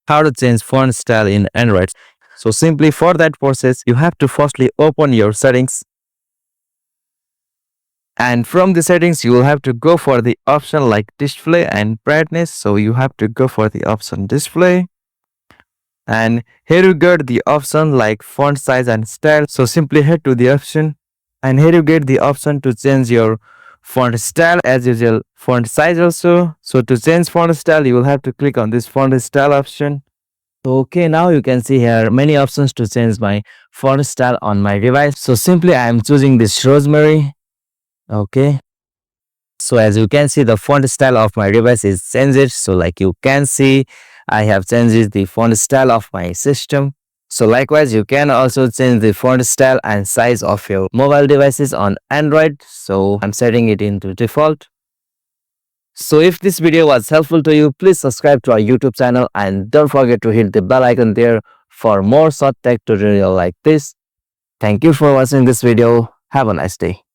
how to change font style in Android. So simply for that process, you have to firstly open your settings. And from the settings, you will have to go for the option like display and brightness. So you have to go for the option display. And here you get the option like font size and style. So simply head to the option. And here you get the option to change your font style, as usual font size also. So to change font style, you will have to click on this font style option. Okay, now you can see here many options to change my font style on my device. So simply I am choosing this Rosemary. Okay. So as you can see, the font style of my device is changed. So like you can see, I have changed the font style of my system. So likewise, you can also change the font style and size of your mobile devices on Android. So I'm setting it into default. So if this video was helpful to you, please subscribe to our YouTube channel and don't forget to hit the bell icon there for more short tech tutorial like this. Thank you for watching this video. Have a nice day.